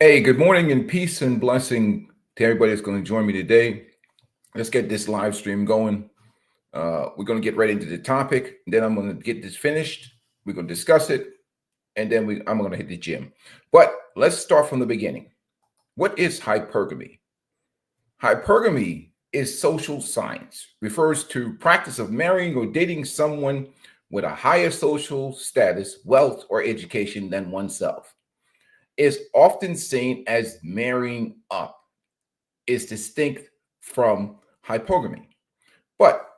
Hey, good morning and peace and blessing to everybody that's going to join me today. Let's get this live stream going. We're going to get right into the topic. Then I'm going to get this finished. We're going to discuss it, and then I'm going to hit the gym. But let's start from the beginning. What is hypergamy? Hypergamy is social science, refers to practice of marrying or dating someone with a higher social status, wealth, or education than oneself. Is often seen as marrying up, is distinct from hypergamy, but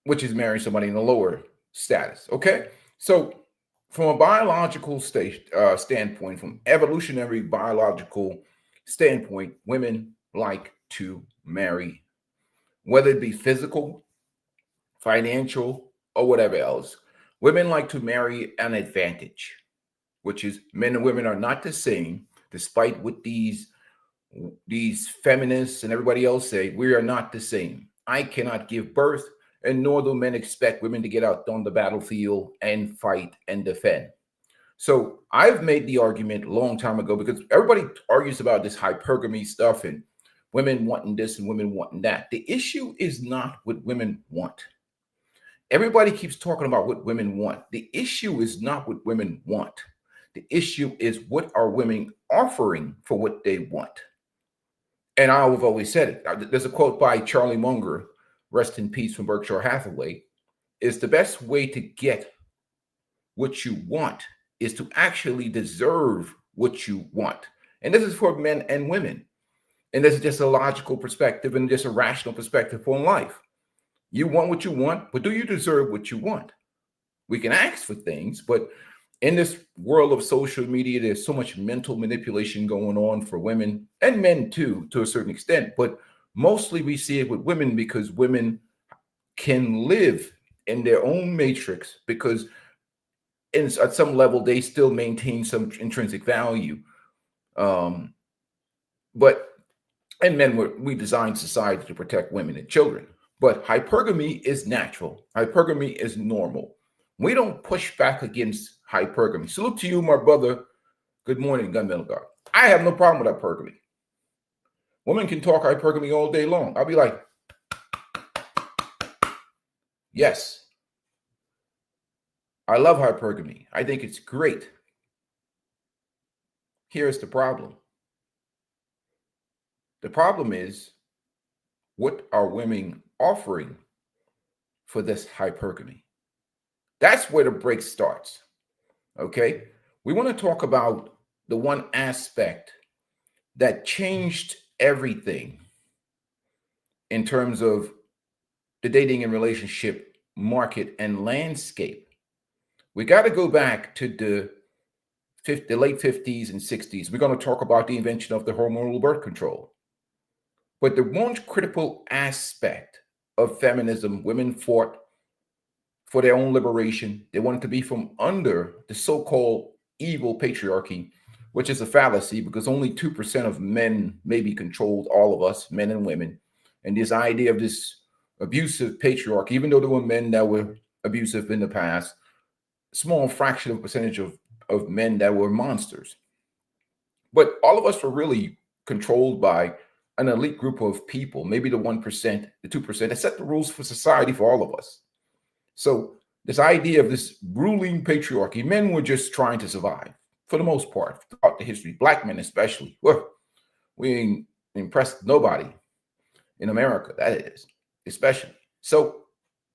which is marrying somebody in a lower status. Okay, so from a biological standpoint, from evolutionary biological standpoint, women like to marry, whether it be physical, financial, or whatever else. Women like to marry an advantage, which is men and women are not the same, despite what these feminists and everybody else say. We are not the same. I cannot give birth, and nor do men expect women to get out on the battlefield and fight and defend. So I've made the argument a long time ago, because everybody argues about this hypergamy stuff and women wanting this and women wanting that. The issue is not what women want. Everybody keeps talking about what women want. The issue is not what women want. The issue is, what are women offering for what they want? And I've always said it. There's a quote by Charlie Munger, rest in peace, from Berkshire Hathaway: is the best way to get what you want is to actually deserve what you want. And this is for men and women. And this is just a logical perspective and just a rational perspective on life. You want what you want, but do you deserve what you want? We can ask for things, but in this world of social media, there's so much mental manipulation going on for women and men too, to a certain extent. But mostly we see it with women, because women can live in their own matrix, because at some level they still maintain some intrinsic value. But and men, we designed society to protect women and children. But hypergamy is natural. Hypergamy is normal. We don't push back against hypergamy. Salute to you, my brother. Good morning, Gunmetal Guard. I have no problem with hypergamy. Women can talk hypergamy all day long. I'll be like, yes, I love hypergamy. I think it's great. Here's the problem. The problem is, what are women offering for this hypergamy? That's where the break starts. Okay, we want to talk about the one aspect that changed everything in terms of the dating and relationship market and landscape. We got to go back to the late 50s and 60s. We're going to talk about the invention of the hormonal birth control. But the one critical aspect of feminism, women fought for their own liberation. They wanted to be from under the so-called evil patriarchy, which is a fallacy, because only 2% of men maybe controlled all of us, men and women. And this idea of this abusive patriarchy, even though there were men that were abusive in the past, small fraction of percentage of men that were monsters. But all of us were really controlled by an elite group of people, maybe the 1%, the 2%, that set the rules for society for all of us. So this idea of this ruling patriarchy, men were just trying to survive for the most part throughout the history. Black men especially, we ain't impressed nobody in America, that is, especially. So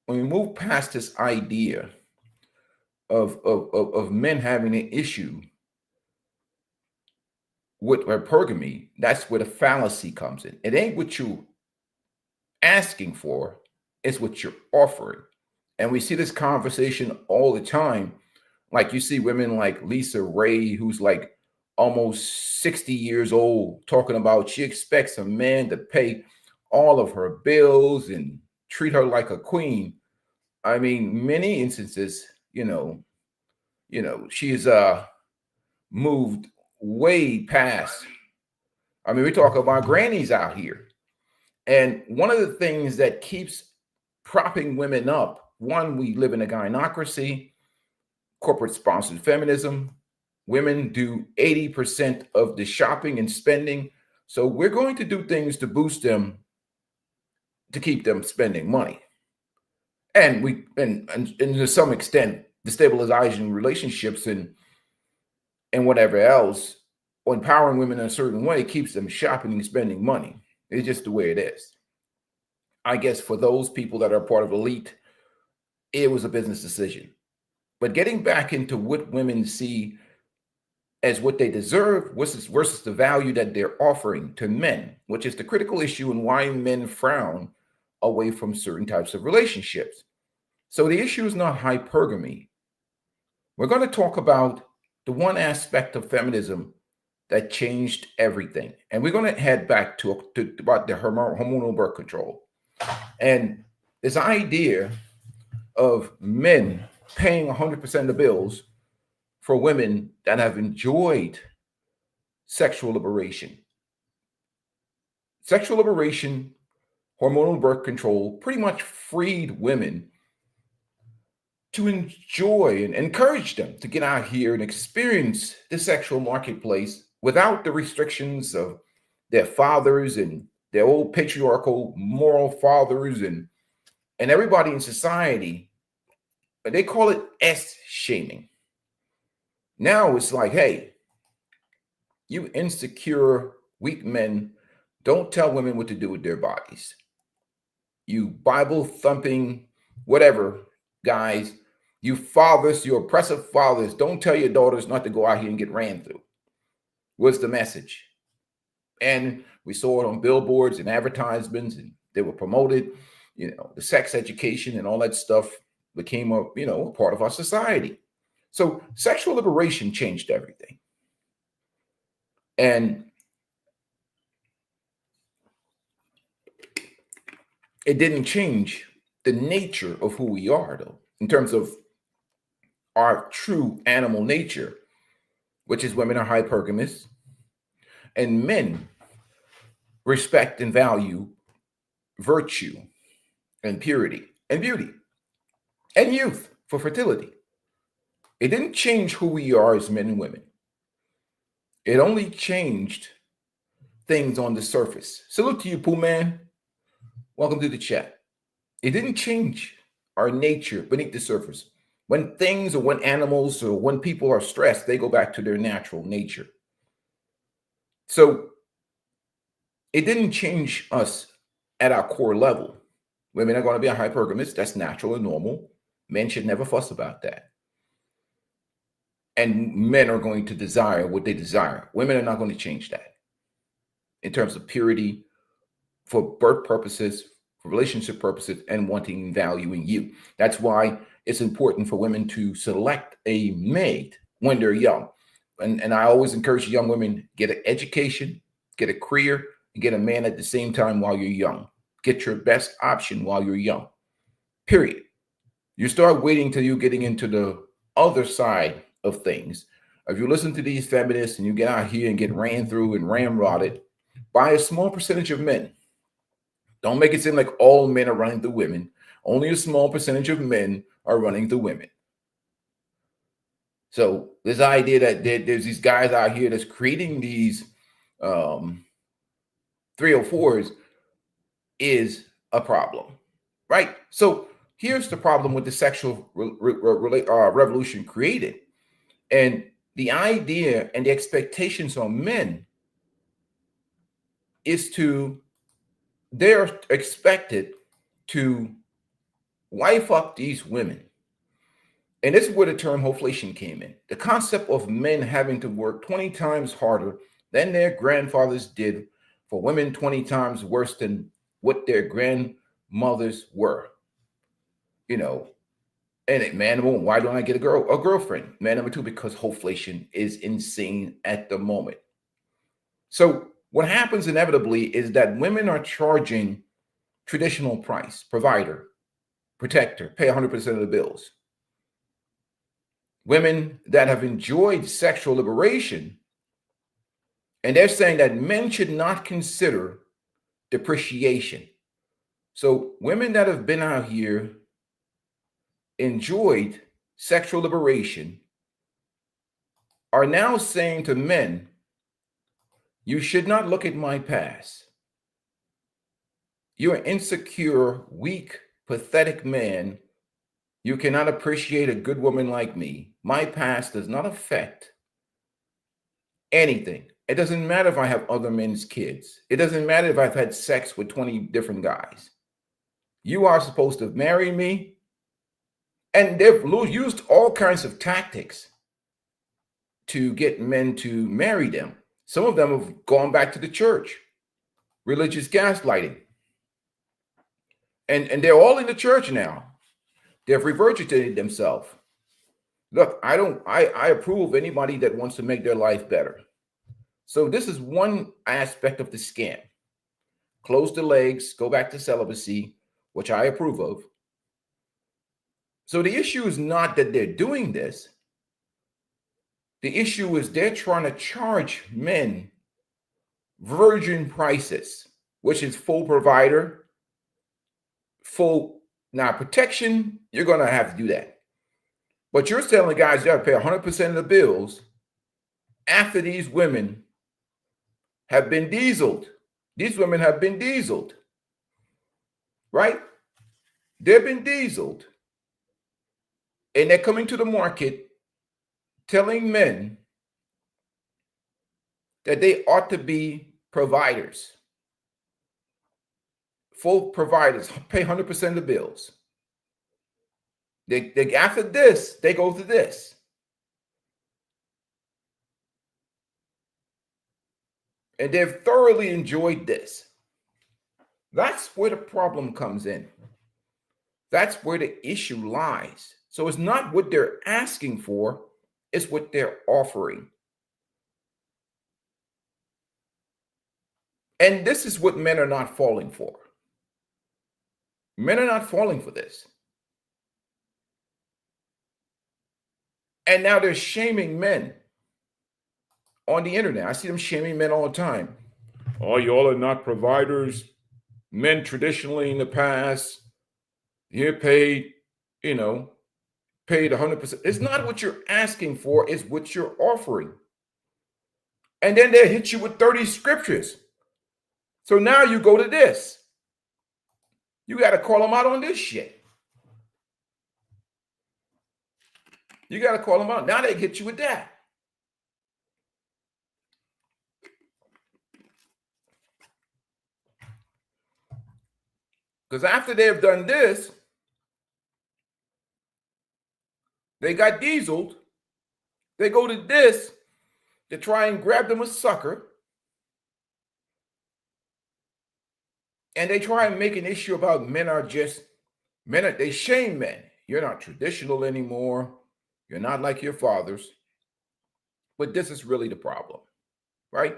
when we move past this idea of men having an issue with hypergamy, that's where the fallacy comes in. It ain't what you're asking for, it's what you're offering. And we see this conversation all the time. Like, you see women like Lisa Ray, who's like almost 60 years old, talking about she expects a man to pay all of her bills and treat her like a queen. I mean, many instances, she's moved way past. I mean, we talk about grannies out here. And one of the things that keeps propping women up, one, we live in a gynocracy, corporate sponsored feminism, Women do 80% of the shopping and spending. So we're going to do things to boost them, to keep them spending money. And and to some extent, the stabilization relationships and whatever else, or empowering women in a certain way keeps them shopping and spending money. It's just the way it is. I guess for those people that are part of elite, it was a business decision. But getting back into what women see as what they deserve versus the value that they're offering to men, which is the critical issue and why men frown away from certain types of relationships. So the issue is not hypergamy. We're going to talk about the one aspect of feminism that changed everything. And we're going to head back to about the hormonal birth control. And this idea of men paying 100% of the bills for women that have enjoyed sexual liberation. Sexual liberation, hormonal birth control pretty much freed women to enjoy and encourage them to get out here and experience the sexual marketplace without the restrictions of their fathers and their old patriarchal moral fathers and everybody in society. They call it S shaming. Now it's like, hey, you insecure, weak men, don't tell women what to do with their bodies. You Bible thumping, whatever, guys, you fathers, you oppressive fathers, don't tell your daughters not to go out here and get ran through. What's the message? And we saw it on billboards and advertisements, and they were promoted. The sex education and all that stuff became a part of our society. So sexual liberation changed everything. And it didn't change the nature of who we are, though, in terms of our true animal nature, which is women are hypergamous and men respect and value virtue and purity and beauty and youth for fertility. It didn't change who we are as men and women. It only changed things on the surface. Salute to you, Pooh Man. Welcome to the chat. It didn't change our nature beneath the surface. When things or when animals or when people are stressed, they go back to their natural nature. So it didn't change us at our core level. Women are going to be a hypergamous. That's natural and normal. Men should never fuss about that. And men are going to desire what they desire. Women are not going to change that in terms of purity, for birth purposes, for relationship purposes, and wanting and valuing you. That's why it's important for women to select a mate when they're young. And I always encourage young women, get an education, get a career, and get a man at the same time while you're young. Get your best option while you're young, period. You start waiting till you're getting into the other side of things. If you listen to these feminists and you get out here and get ran through and ramrodded by a small percentage of men, don't make it seem like all men are running through women. Only a small percentage of men are running through women. So this idea that there's these guys out here that's creating these 304s is a problem, right? So here's the problem with the sexual revolution created. And the idea and the expectations on men is they're expected to wife up these women. And this is where the term hoflation came in. The concept of men having to work 20 times harder than their grandfathers did for women 20 times worse than what their grandmothers were. And man number one, why don't I get a girlfriend? Man number two, because hoflation is insane at the moment. So what happens inevitably is that women are charging traditional price, provider, protector, pay 100% of the bills. Women that have enjoyed sexual liberation, and they're saying that men should not consider depreciation. So women that have been out here, enjoyed sexual liberation, are now saying to men, you should not look at my past. You're an insecure, weak, pathetic man. You cannot appreciate a good woman like me. My past does not affect anything. It doesn't matter if I have other men's kids. It doesn't matter if I've had sex with 20 different guys. You are supposed to marry me. And they've used all kinds of tactics to get men to marry them. Some of them have gone back to the church, religious gaslighting. And they're all in the church now. They've regurgitated themselves. Look, I approve of anybody that wants to make their life better. So this is one aspect of the scam. Close the legs, go back to celibacy, which I approve of. So the issue is not that they're doing this. The issue is they're trying to charge men virgin prices, which is full provider, full now protection. You're going to have to do that. But you're telling guys you got to pay 100% of the bills after these women have been dieseled. These women have been dieseled, right? They've been dieseled. And they're coming to the market telling men that they ought to be providers, full providers, pay 100% of the bills. They after this, they go to this. And they've thoroughly enjoyed this. That's where the problem comes in. That's where the issue lies. So it's not what they're asking for, it's what they're offering. And this is what men are not falling for. Men are not falling for this. And now they're shaming men on the internet. I see them shaming men all the time. Oh, y'all are not providers. Men traditionally in the past, you're paid, paid 100%. It's not what you're asking for, it's what you're offering. And then they hit you with 30 scriptures. So now you go to this. You got to call them out on this shit. You got to call them out. Now they hit you with that. Because after they've done this, they got dieseled. They go to this to try and grab them a sucker. And they try and make an issue about they shame men. You're not traditional anymore. You're not like your fathers. But this is really the problem, right?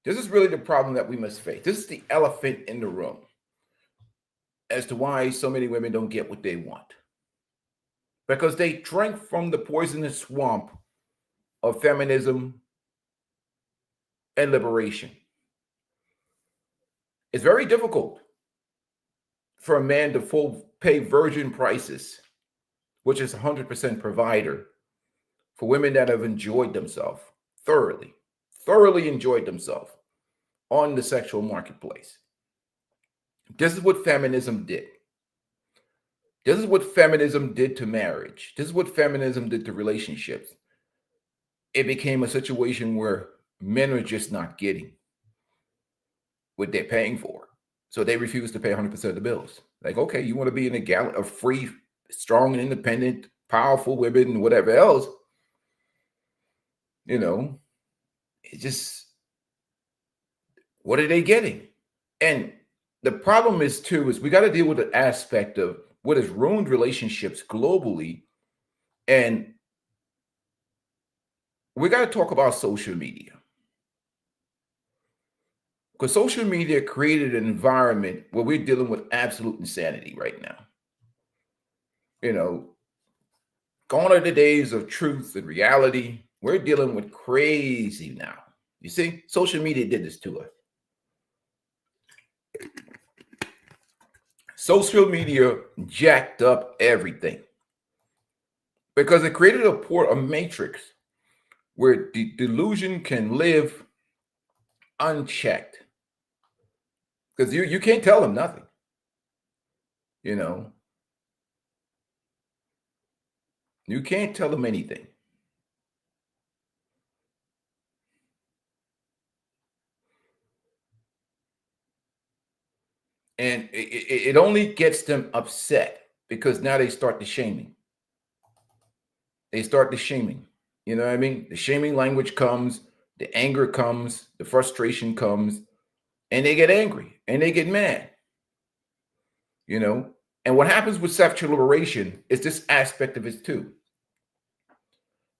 This is really the problem that we must face. This is the elephant in the room as to why so many women don't get what they want. Because they drank from the poisonous swamp of feminism and liberation. It's very difficult for a man to pay virgin prices, which is 100% provider, for women that have enjoyed themselves thoroughly enjoyed themselves on the sexual marketplace. This is what feminism did. This is what feminism did to marriage. This is what feminism did to relationships. It became a situation where men are just not getting what they're paying for. So they refuse to pay 100% of the bills. Like, okay, you want to be a free, strong, and independent, powerful women and whatever else, it just, what are they getting? And the problem is we got to deal with the aspect of what has ruined relationships globally. And we got to talk about social media. Because social media created an environment where we're dealing with absolute insanity right now. Gone are the days of truth and reality. We're dealing with crazy now. You see, social media did this to us. Social media jacked up everything because it created a matrix where the delusion can live unchecked, because you can't tell them nothing, you know. You can't tell them anything. And it only gets them upset because now they start the shaming. They start the shaming. You know what I mean? The shaming language comes, the anger comes, the frustration comes, and they get angry and they get mad, you know? And what happens with sexual liberation is this aspect of it too,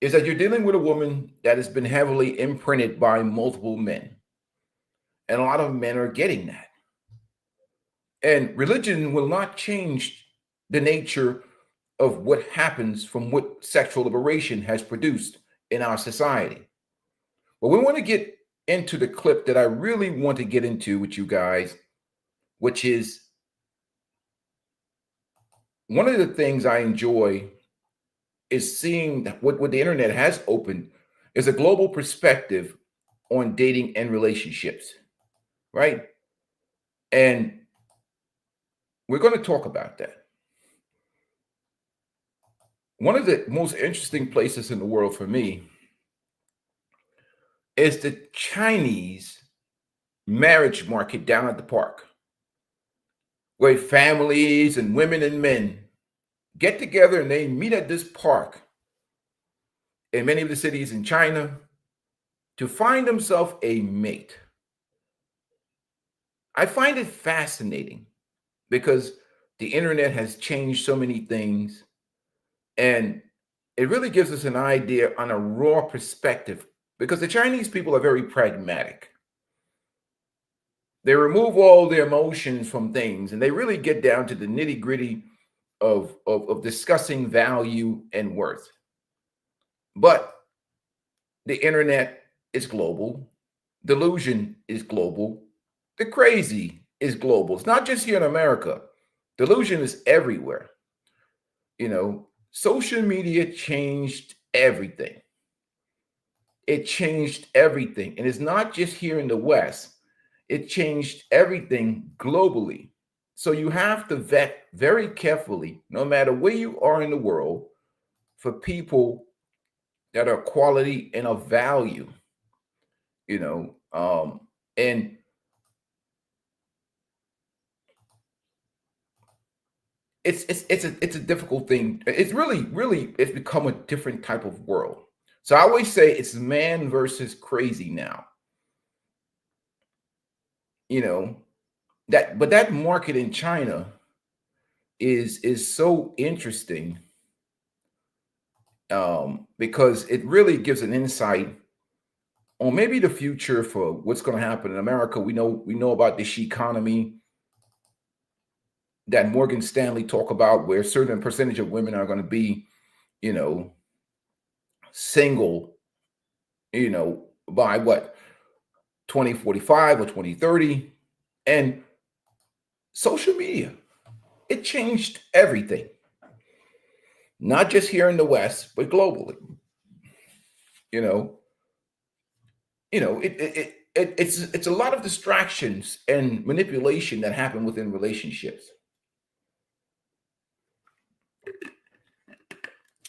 is that you're dealing with a woman that has been heavily imprinted by multiple men. And a lot of men are getting that. And religion will not change the nature of what happens from what sexual liberation has produced in our society. But we want to get into the clip that I really want to get into with you guys, which is one of the things I enjoy is seeing what the internet has opened is a global perspective on dating and relationships, right? And we're going to talk about that. One of the most interesting places in the world for me is the Chinese marriage market down at the park, where families and women and men get together and they meet at this park in many of the cities in China to find themselves a mate. I find it fascinating because the internet has changed so many things, and it really gives us an idea on a raw perspective, because the Chinese people are very pragmatic. They remove all the emotions from things and they really get down to the nitty gritty of discussing value and worth. But the internet is global, delusion is global, the crazy is global. It's not just here in America. Delusion is everywhere. You know, social media changed everything. It changed everything. And it's not just here in the West, it changed everything globally. So you have to vet very carefully, no matter where you are in the world, for people that are quality and of value, you know. And it's a difficult thing. It's really it's become a different type of world. So I always say it's man versus crazy now. You know, that market in China is so interesting, because it really gives an insight on maybe the future for what's going to happen in America. We know about this economy that Morgan Stanley talk about, where a certain percentage of women are going to be, you know, single, you know, by what, 2045 or 2030. And social media, it changed everything, not just here in the West, but globally. You know, it's a lot of distractions and manipulation that happen within relationships.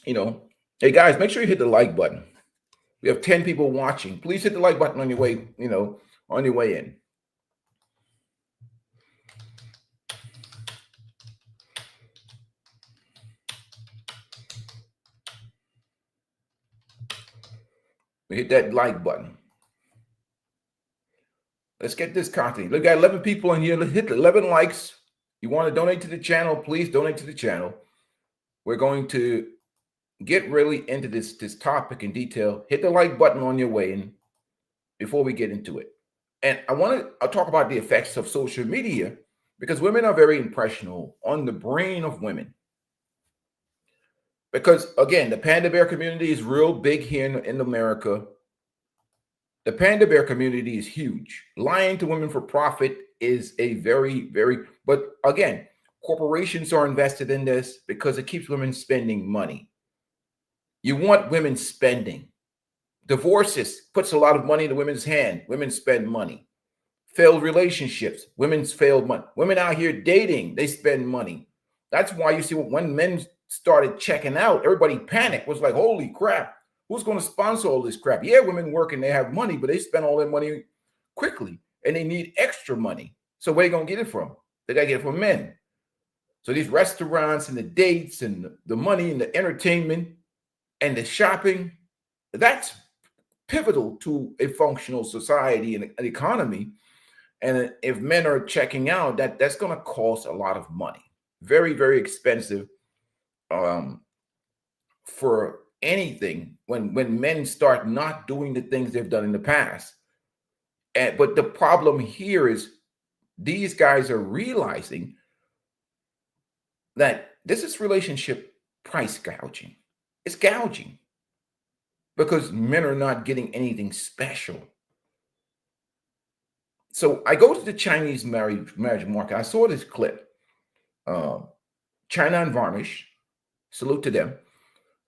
You know, hey guys, make sure you hit the like button. We have 10 people watching. Please hit the like button on your way, on your way in. Hit that like button. Let's get this content. Look, got 11 people in here. Let's hit 11 likes. You want to donate to the channel, please donate to the channel. We're going to get really into this topic in detail. Hit the like button on your way in before we get into it. And I'll talk about the effects of social media, because women are very impressionable on the brain of women. Because again, the panda bear community is real big here in America. The panda bear community is huge. Lying to women for profit is a but again, corporations are invested in this because it keeps women spending money. You want women spending. Divorces puts a lot of money in the women's hand. Women spend money. Failed relationships, women's failed money. Women out here dating, they spend money. That's why you see when men started checking out, everybody panicked. Was like, holy crap, who's going to sponsor all this crap? Yeah, women work and they have money, but they spend all their money quickly and they need extra money. So where are they going to get it from? They got to get it from men. So these restaurants and the dates and the money and the entertainment and the shopping, that's pivotal to a functional society and an economy. And if men are checking out, that's going to cost a lot of money. Very, very expensive for anything when men start not doing the things they've done in the past. But the problem here is these guys are realizing that this is relationship price gouging. It's gouging because men are not getting anything special. So I go to the Chinese marriage market. I saw this clip. China Unvarnished. Salute to them.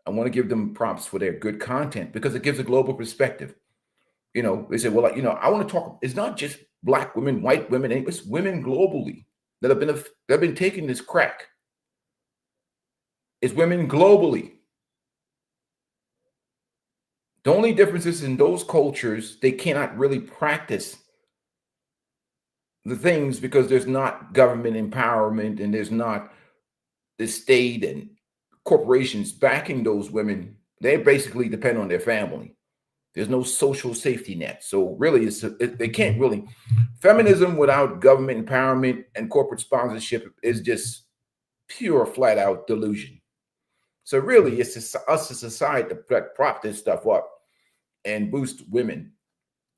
I want to give them props for their good content because it gives a global perspective. You know, they say, well, I want to talk. It's not just black women, white women. It's women globally that have been taking this crack. It's women globally. The only difference is in those cultures, they cannot really practice the things because there's not government empowerment and there's not the state and corporations backing those women. They basically depend on their family. There's no social safety net. So really, they can't really. Feminism without government empowerment and corporate sponsorship is just pure, flat out delusion. So really, it's us as a society that prop this stuff up and boost women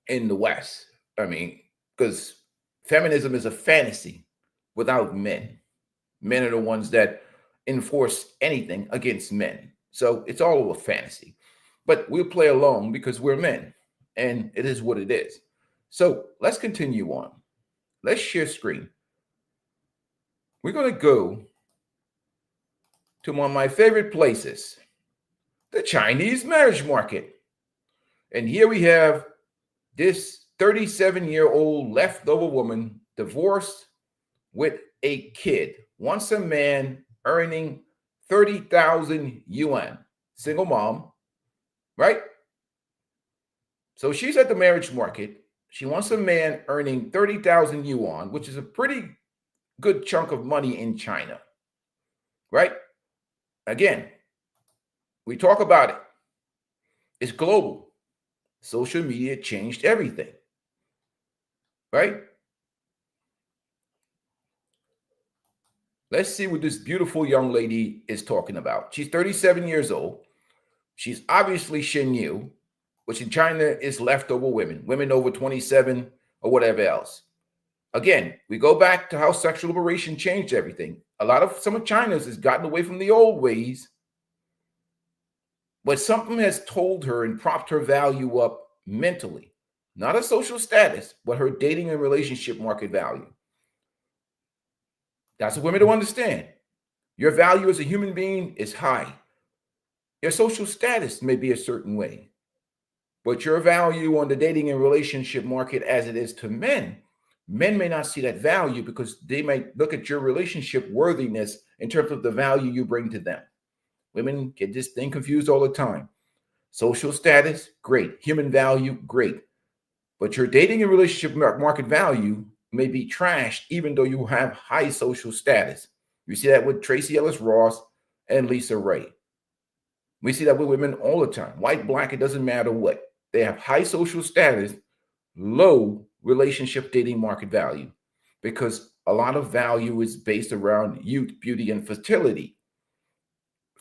in the West. I mean, because feminism is a fantasy without men. Men are the ones that enforce anything against men. So it's all a fantasy. But we'll play along because we're men, and it is what it is. So let's continue on. Let's share screen. We're going to go to one of my favorite places, the Chinese marriage market. And here we have this 37-year-old leftover woman divorced with a kid, wants a man earning 30,000 yuan, single mom, right? So she's at the marriage market. She wants a man earning 30,000 yuan, which is a pretty good chunk of money in China, right? Again, we talk about it. It's global. Social media changed everything, right? Let's see what this beautiful young lady is talking about. She's 37 years old. She's obviously Xinyu, which in China is leftover women over 27 or whatever else. Again, we go back to how sexual liberation changed everything. Some of China's has gotten away from the old ways, but something has told her and propped her value up mentally, not a social status, but her dating and relationship market value. That's what women don't understand. Your value as a human being is high. Your social status may be a certain way, but your value on the dating and relationship market as it is to men may not see that value because they might look at your relationship worthiness in terms of the value you bring to them. Women get this thing confused all the time. Social status, great. Human value, great. But your dating and relationship market value may be trashed even though you have high social status. You see that with Tracy Ellis Ross and Lisa Ray. We see that with women all the time. White, black, it doesn't matter what. They have high social status, low relationship dating market value because a lot of value is based around youth, beauty, and fertility.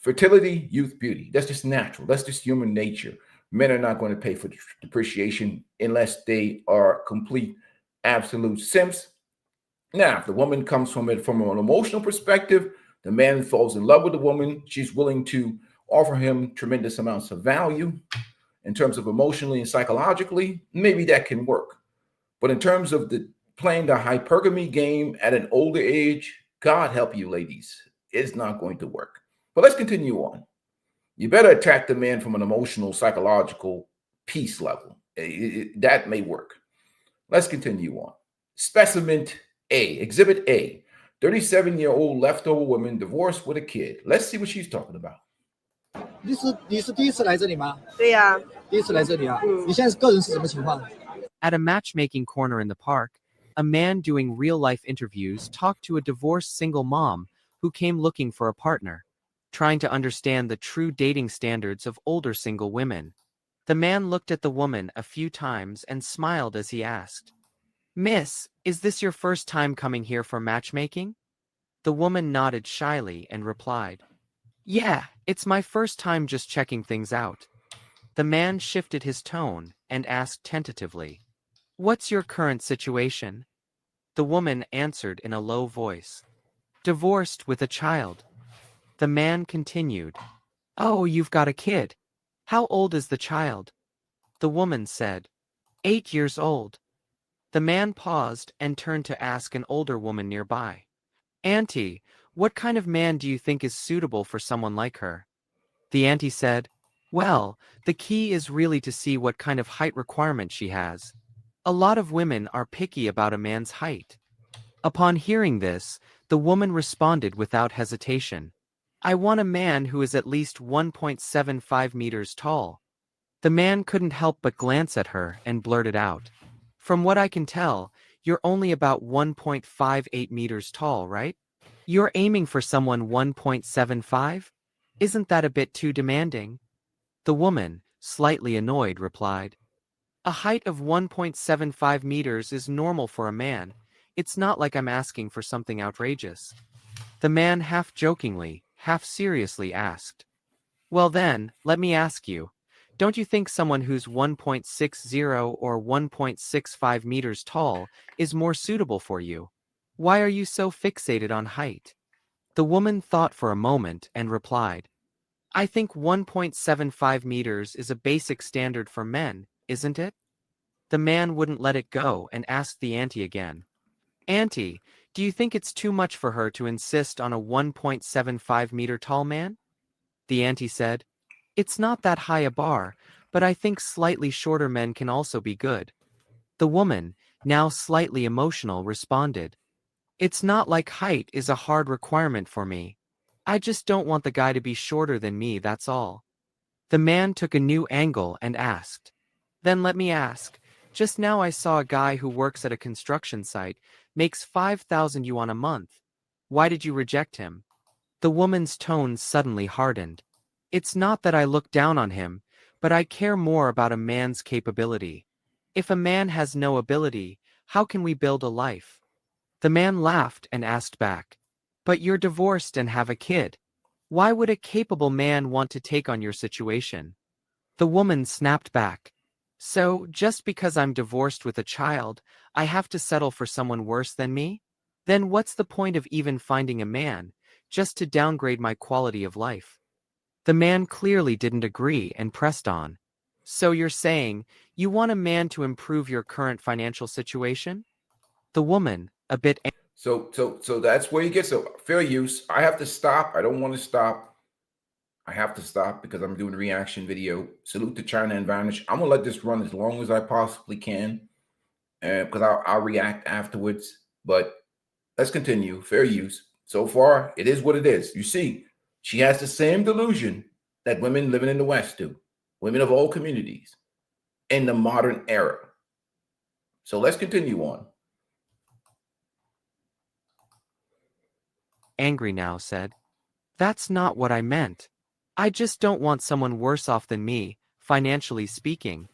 Fertility, youth, beauty. That's just natural. That's just human nature. Men are not going to pay for depreciation unless they are complete, absolute simps. Now, if the woman comes from an emotional perspective, the man falls in love with the woman. She's willing to offer him tremendous amounts of value in terms of emotionally and psychologically. Maybe that can work. But in terms of playing the hypergamy game at an older age, God help you, ladies, it's not going to work. But let's continue on. You better attack the man from an emotional, psychological peace level. That may work. Let's continue on. Specimen A, Exhibit A, 37-year-old leftover woman divorced with a kid. Let's see what she's talking about. 你是第一次来这里吗？对呀、第一次来这里啊？你现在个人是什么情况？ At a matchmaking corner in the park, a man doing real-life interviews talked to a divorced single mom who came looking for a partner, trying to understand the true dating standards of older single women. The man looked at the woman a few times and smiled as he asked, "Miss, is this your first time coming here for matchmaking?" The woman nodded shyly and replied, "Yeah, it's my first time just checking things out." The man shifted his tone and asked tentatively, "What's your current situation?" The woman answered in a low voice, "Divorced with a child." The man continued, "Oh, you've got a kid. How old is the child?" The woman said, 8 years old. The man paused and turned to ask an older woman nearby, "Auntie, what kind of man do you think is suitable for someone like her?" The auntie said, "Well, the key is really to see what kind of height requirement she has. A lot of women are picky about a man's height." Upon hearing this, the woman responded without hesitation, "I want a man who is at least 1.75 meters tall." The man couldn't help but glance at her and blurted out, "From what I can tell, you're only about 1.58 meters tall, right? You're aiming for someone 1.75? Isn't that a bit too demanding?" The woman, slightly annoyed, replied, "A height of 1.75 meters is normal for a man. It's not like I'm asking for something outrageous." The man half jokingly, half seriously asked, "Well then, let me ask you, don't you think someone who's 1.60 or 1.65 meters tall is more suitable for you? Why are you so fixated on height?" The woman thought for a moment and replied, "I think 1.75 meters is a basic standard for men, isn't it?" The man wouldn't let it go and asked the auntie again, "Auntie, do you think it's too much for her to insist on a 1.75 meter tall man?" The auntie said, "It's not that high a bar, but I think slightly shorter men can also be good." The woman, now slightly emotional, responded, "It's not like height is a hard requirement for me. I just don't want the guy to be shorter than me, that's all." The man took a new angle and asked, "Then let me ask, just now I saw a guy who works at a construction site, makes 5,000 yuan a month. Why did you reject him?" The woman's tone suddenly hardened. "It's not that I look down on him, but I care more about a man's capability. If a man has no ability, how can we build a life?" The man laughed and asked back, "But you're divorced and have a kid. Why would a capable man want to take on your situation?" The woman snapped back, "So, just because I'm divorced with a child, I have to settle for someone worse than me? Then what's the point of even finding a man, just to downgrade my quality of life?" The man clearly didn't agree and pressed on, "So you're saying, you want a man to improve your current financial situation?" The woman, a bit So that's where you get. So fair use. I have to stop. I don't want to stop. I have to stop because I'm doing a reaction video. Salute to China and Vanish. I'm gonna let this run as long as I possibly can, because I'll react afterwards. But let's continue. Fair use. So far, it is what it is. You see, she has the same delusion that women living in the West do, women of all communities in the modern era. So let's continue on. angry now, said, "That's not what I meant. I just don't want someone worse off than me, financially speaking."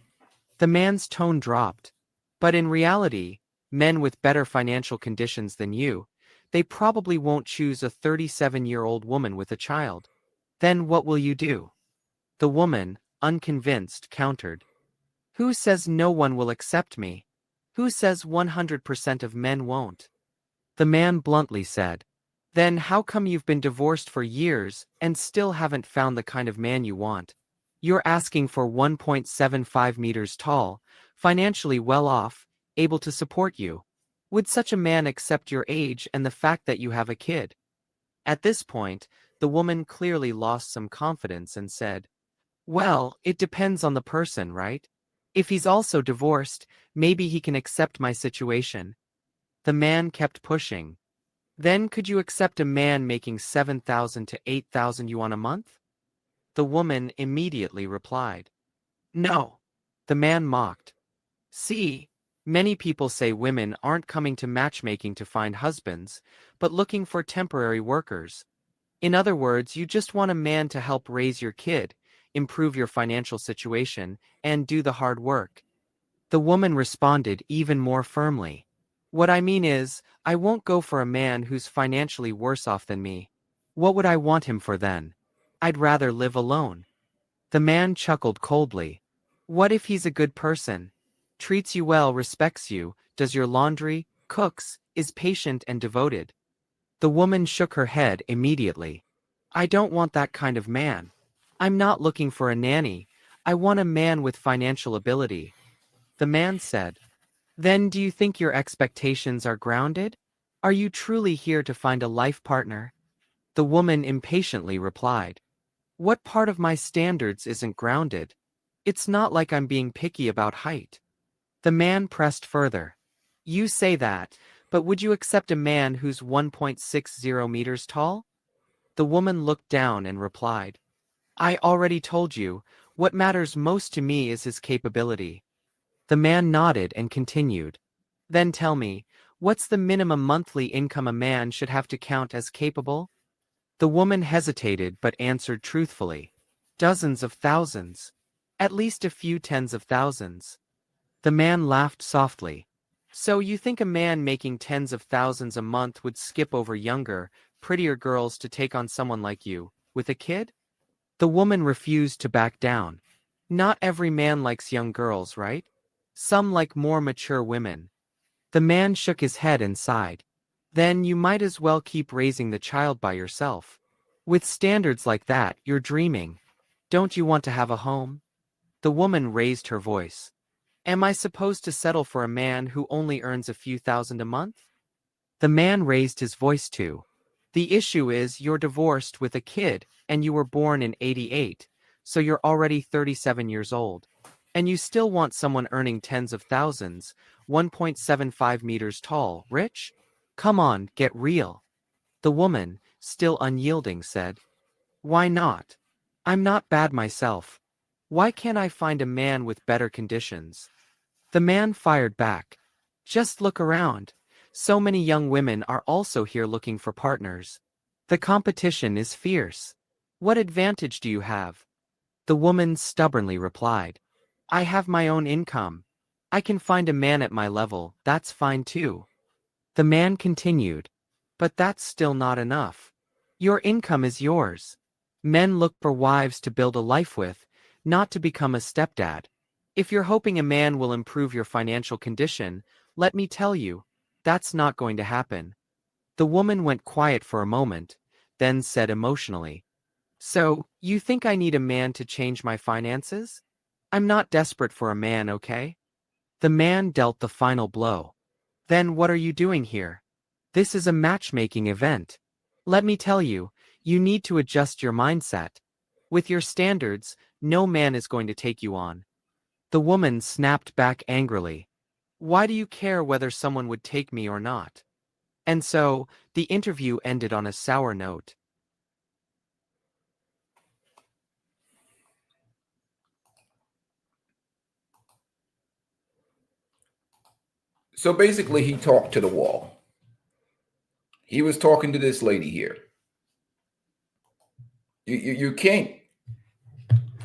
The man's tone dropped. "But in reality, men with better financial conditions than you, they probably won't choose a 37-year-old woman with a child. Then what will you do?" The woman, unconvinced, countered, "Who says no one will accept me? Who says 100% of men won't?" The man bluntly said, "Then how come you've been divorced for years and still haven't found the kind of man you want? You're asking for 1.75 meters tall, financially well off, able to support you. Would such a man accept your age and the fact that you have a kid?" At this point, the woman clearly lost some confidence and said, "Well, it depends on the person, right? If he's also divorced, maybe he can accept my situation. The man kept pushing. Then could you accept a man making 7,000 to 8,000 yuan a month? The woman immediately replied. No. The man mocked. See, many people say women aren't coming to matchmaking to find husbands, but looking for temporary workers. In other words, you just want a man to help raise your kid, improve your financial situation, and do the hard work. The woman responded even more firmly. What I mean is, I won't go for a man who's financially worse off than me. What would I want him for then? I'd rather live alone. The man chuckled coldly. What if he's a good person? Treats you well, respects you, does your laundry, cooks, is patient and devoted. The woman shook her head immediately. I don't want that kind of man. I'm not looking for a nanny. I want a man with financial ability. The man said, Then do you think your expectations are grounded? Are you truly here to find a life partner? The woman impatiently replied, What part of my standards isn't grounded? It's not like I'm being picky about height. The man pressed further. You say that, but would you accept a man who's 1.60 meters tall? The woman looked down and replied, I already told you, what matters most to me is his capability. The man nodded and continued. Then tell me, what's the minimum monthly income a man should have to count as capable? The woman hesitated but answered truthfully. Dozens of thousands. At least a few tens of thousands. The man laughed softly. So you think a man making tens of thousands a month would skip over younger, prettier girls to take on someone like you, with a kid? The woman refused to back down. Not every man likes young girls, right? Some like more mature women. The man shook his head and sighed. Then you might as well keep raising the child by yourself. With standards like that, you're dreaming. Don't you want to have a home? The woman raised her voice. Am I supposed to settle for a man who only earns a few thousand a month? The man raised his voice too. The issue is you're divorced with a kid, and you were born in '88, so you're already 37 years old. And you still want someone earning tens of thousands, 1.75 meters tall, rich? Come on, get real. The woman, still unyielding, said, Why not? I'm not bad myself. Why can't I find a man with better conditions? The man fired back. Just look around. So many young women are also here looking for partners. The competition is fierce. What advantage do you have? The woman stubbornly replied, I have my own income. I can find a man at my level, that's fine too. The man continued, But that's still not enough. Your income is yours. Men look for wives to build a life with, not to become a stepdad. If you're hoping a man will improve your financial condition, let me tell you, that's not going to happen. The woman went quiet for a moment, then said emotionally, So, you think I need a man to change my finances? I'm not desperate for a man, okay? The man dealt the final blow. Then what are you doing here? This is a matchmaking event. Let me tell you, you need to adjust your mindset. With your standards, no man is going to take you on. The woman snapped back angrily. Why do you care whether someone would take me or not? And so, the interview ended on a sour note. So basically, he talked to the wall. He was talking to this lady here. You can't.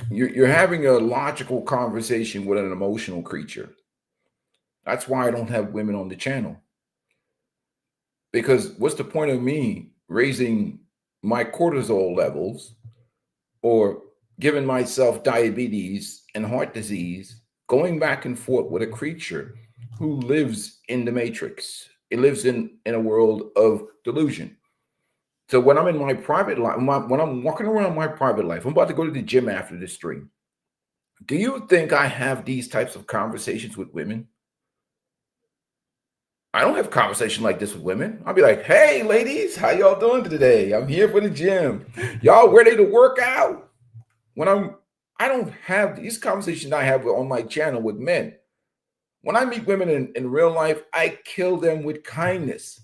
You're having a logical conversation with an emotional creature. That's why I don't have women on the channel. Because what's the point of me raising my cortisol levels or giving myself diabetes and heart disease, going back and forth with a creature who lives in the matrix? It lives in a world of delusion. So when I'm in my private life, when I'm walking around my private life, I'm about to go to the gym after this stream. Do you think I have these types of conversations with women? I don't have a conversation like this with women. I'll be like, hey, ladies, how y'all doing today? I'm here for the gym. Y'all ready to work out? When I don't have these conversations I have on my channel with men. When I meet women in real life, I kill them with kindness,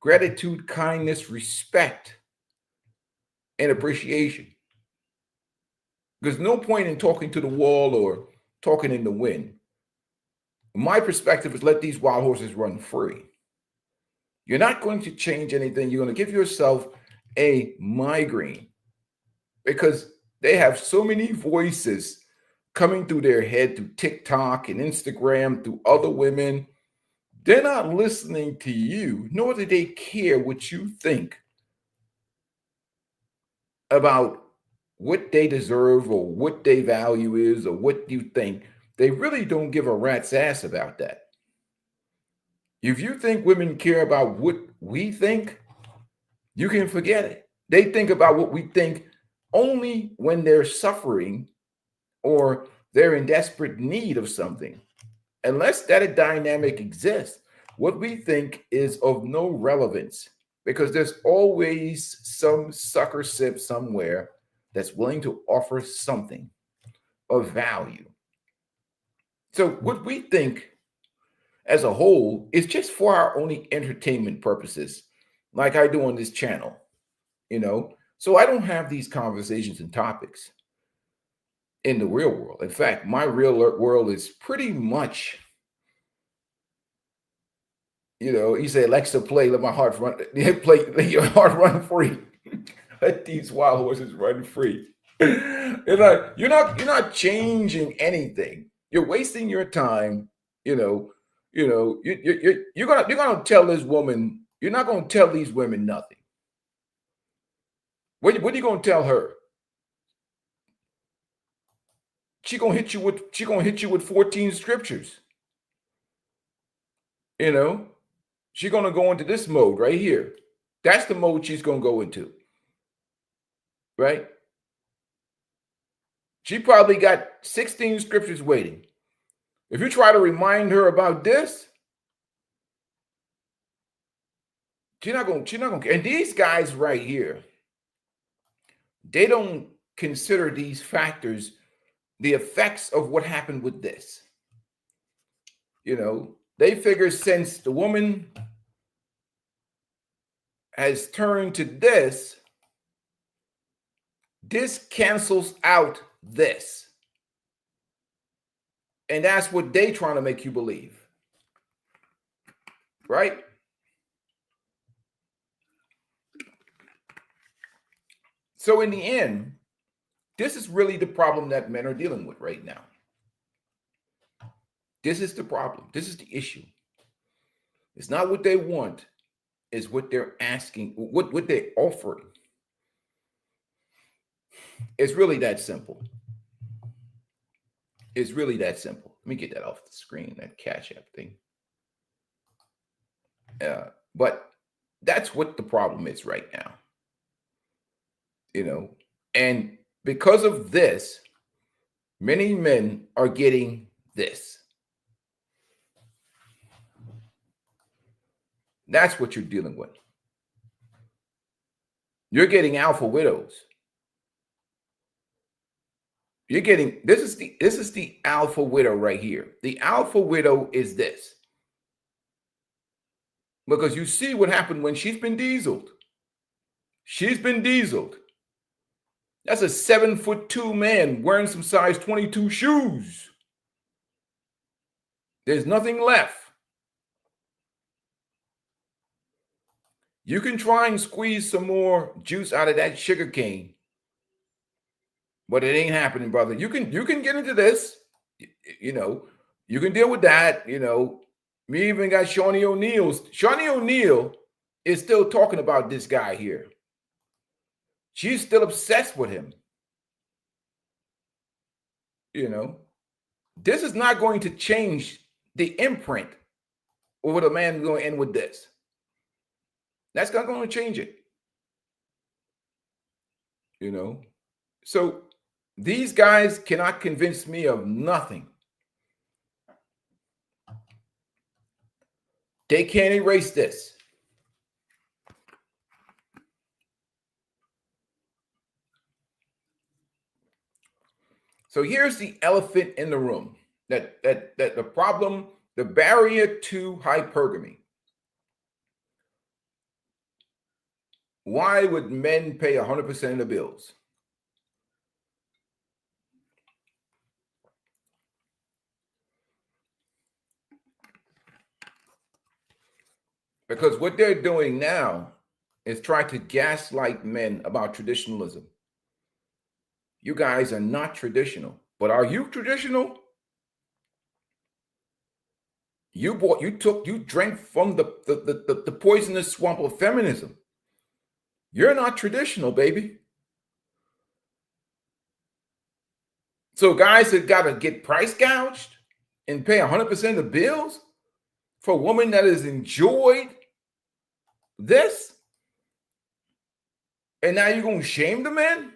gratitude, kindness, respect, and appreciation. There's no point in talking to the wall or talking in the wind. My perspective is let these wild horses run free. You're not going to change anything. You're going to give yourself a migraine because they have so many voices coming through their head through TikTok and Instagram, through other women. They're not listening to you, nor do they care what you think about what they deserve or what their value is or what you think. They really don't give a rat's ass about that. If you think women care about what we think, you can forget it. They think about what we think only when they're suffering or they're in desperate need of something. Unless that dynamic exists, what we think is of no relevance because there's always some sucker sip somewhere that's willing to offer something of value. So what we think as a whole is just for our only entertainment purposes, like I do on this channel, you know. So I don't have these conversations and topics in the real world. In fact, my real world is pretty much, you know, you say, Alexa, play, let my heart run, play, let your heart run free. Let these wild horses run free. You're not changing anything. You're wasting your time. You're gonna tell this woman. You're not gonna tell these women nothing. What are you gonna tell her? She gonna hit you with 14 scriptures. You know, she's gonna go into this mode right here. That's the mode she's gonna go into. Right? She probably got 16 scriptures waiting. If you try to remind her about this, she's not gonna. And these guys right here, they don't consider these factors, the effects of what happened with this. You know, they figure since the woman has turned to this cancels out this. And that's what they trying to make you believe. Right? So in the end, this is really the problem that men are dealing with right now. This is the problem. This is the issue. It's not what they want, it's what they're asking, what they're offering. It's really that simple. It's really that simple. Let me get that off the screen, that Cash App thing. But that's what the problem is right now. You know, and because of this, many men are getting this. That's what you're dealing with. You're getting alpha widows. You're getting this is the alpha widow right here. The alpha widow is this. Because you see what happened when she's been dieseled. She's been dieseled. That's a 7'2" man wearing some size 22 shoes. There's nothing left. You can try and squeeze some more juice out of that sugar cane, but it ain't happening, brother. You can get into this, you know, you can deal with that, you know. We even got Shawnee O'Neal. Shawnee O'Neal is still talking about this guy here. She's still obsessed with him. You know, this is not going to change the imprint of what a man is going to end with this. That's not going to change it. You know, so these guys cannot convince me of nothing. They can't erase this. So here's the elephant in the room, that the problem, the barrier to hypergamy. Why would men pay 100% of the bills? Because what they're doing now is try to gaslight men about traditionalism. You guys are not traditional, but are you traditional? You drank from the poisonous swamp of feminism. You're not traditional, baby. So guys that got to get price gouged and pay 100% of the bills for a woman that has enjoyed this, and now you're going to shame the men?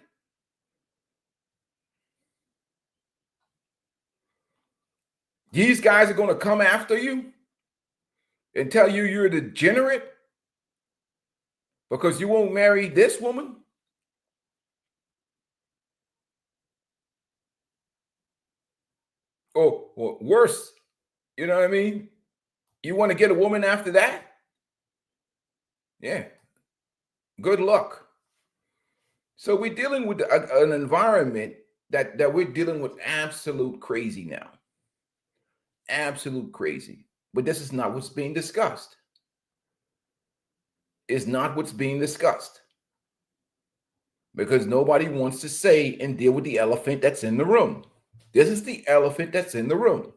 These guys are going to come after you and tell you you're a degenerate because you won't marry this woman? Or worse, you know what I mean? You want to get a woman after that? Yeah. Good luck. So we're dealing with an environment that we're dealing with absolute crazy now. Absolute crazy. But this is not what's being discussed. It's not what's being discussed. Because nobody wants to say and deal with the elephant that's in the room. This is the elephant that's in the room.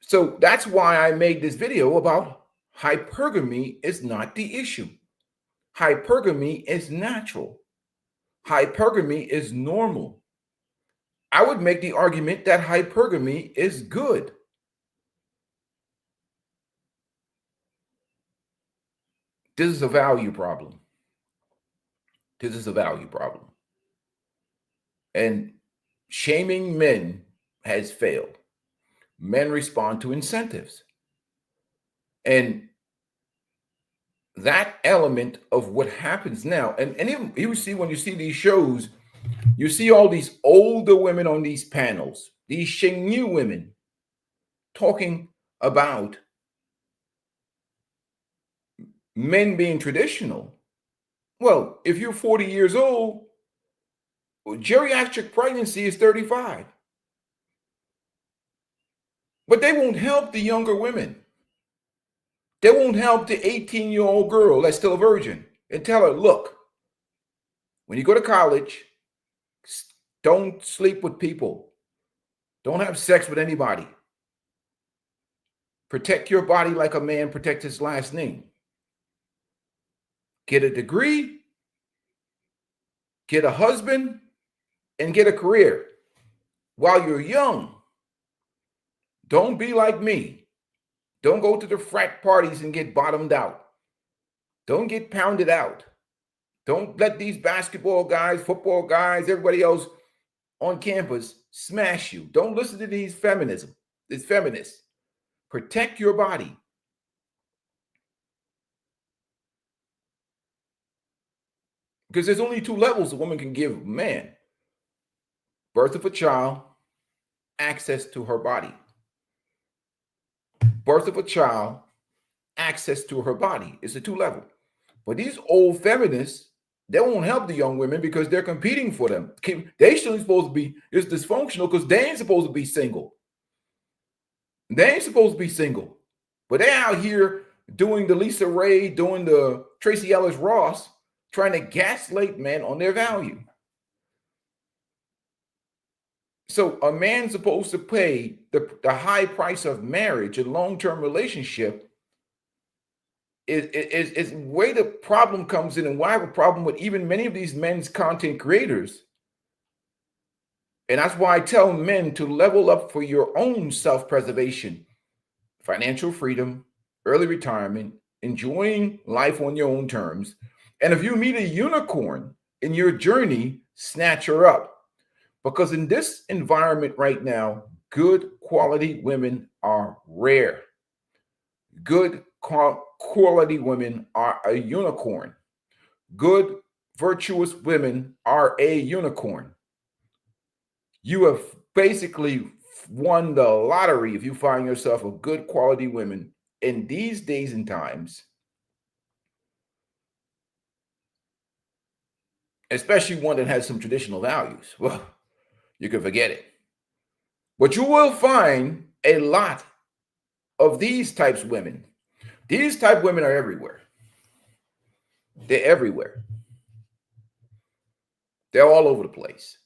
So that's why I made this video about hypergamy is not the issue. Hypergamy is natural. Hypergamy is normal. I would make the argument that hypergamy is good. This is a value problem. This is a value problem. And shaming men has failed. Men respond to incentives. And that element of what happens now, and even you see when you see these shows, you see all these older women on these panels, these Xingyu women talking about men being traditional. Well, if you're 40 years old, geriatric pregnancy is 35. But they won't help the younger women. They won't help the 18-year-old girl that's still a virgin and tell her, look, when you go to college, don't sleep with people. Don't have sex with anybody. Protect your body like a man protects his last name. Get a degree, get a husband, and get a career while you're young. Don't be like me. Don't go to the frat parties and get bottomed out. Don't get pounded out. Don't let these basketball guys, football guys, everybody else on campus smash you. Don't listen to these feminists. Protect your body. Because there's only two levels a woman can give a man. Birth of a child, access to her body. Birth of a child, access to her body. It's a two level. But these old feminists, they won't help the young women because they're competing for them. They shouldn't supposed to be, it's dysfunctional because they ain't supposed to be single. They ain't supposed to be single. But they're out here doing the Lisa Ray, doing the Tracy Ellis Ross, trying to gaslight men on their value. So a man's supposed to pay the high price of marriage, a long-term relationship, is where the problem comes in, and why I have a problem with even many of these men's content creators. And that's why I tell men to level up for your own self-preservation, financial freedom, early retirement, enjoying life on your own terms. And if you meet a unicorn in your journey, snatch her up. Because in this environment right now, good quality women are rare. Good quality women are a unicorn. Good, virtuous women are a unicorn. you have basically won the lottery if you find yourself a good quality women in these days and times, especially one that has some traditional values. Well, you can forget it. But you will find a lot of these types of women. These type of women are everywhere. They're everywhere. They're all over the place.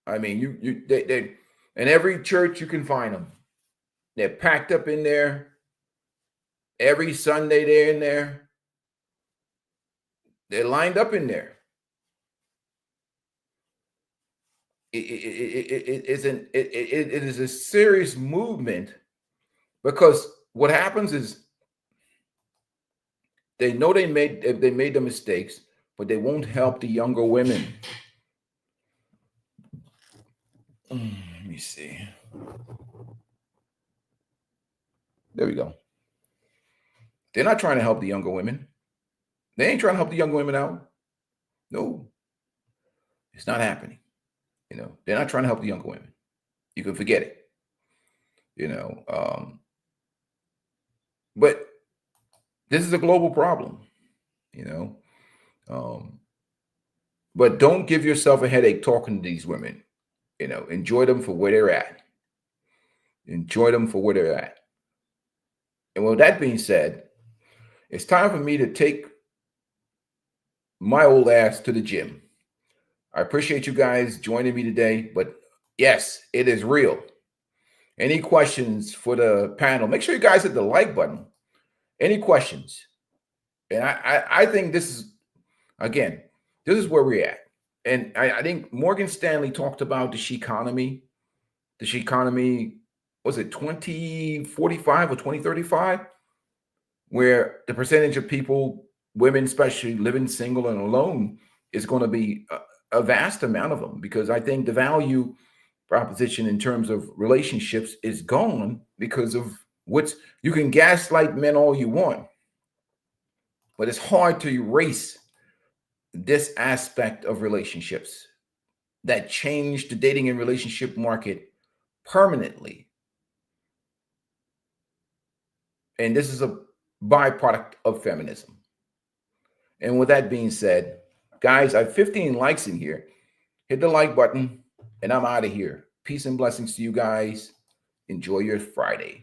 I mean, they in every church you can find them. They're packed up in there. Every Sunday they're in there. They're lined up in there. It is a serious movement, because what happens is they know they made the mistakes, but they won't help the younger women. Let me see. There we go. They're not trying to help the younger women. They ain't trying to help the younger women out. No, it's not happening. They're not trying to help the younger women. You can forget it. But this is a global problem. But don't give yourself a headache talking to these women. Enjoy them for where they're at. Enjoy them for where they're at. And with that being said, it's time for me to take my old ass to the gym. I appreciate you guys joining me today, but yes, it is real. Any questions for the panel? Make sure you guys hit the like button. Any questions? And I think this is, again, this is where we're at. And I think Morgan Stanley talked about the sheconomy. The sheconomy, was it 2045 or 2035? Where the percentage of people, women especially, living single and alone is going to be a vast amount of them, because I think the value proposition in terms of relationships is gone because of you can gaslight men all you want, but it's hard to erase this aspect of relationships that changed the dating and relationship market permanently. And this is a byproduct of feminism. And with that being said, guys, I have 15 likes in here. Hit the like button, and I'm out of here. Peace and blessings to you guys. Enjoy your Friday.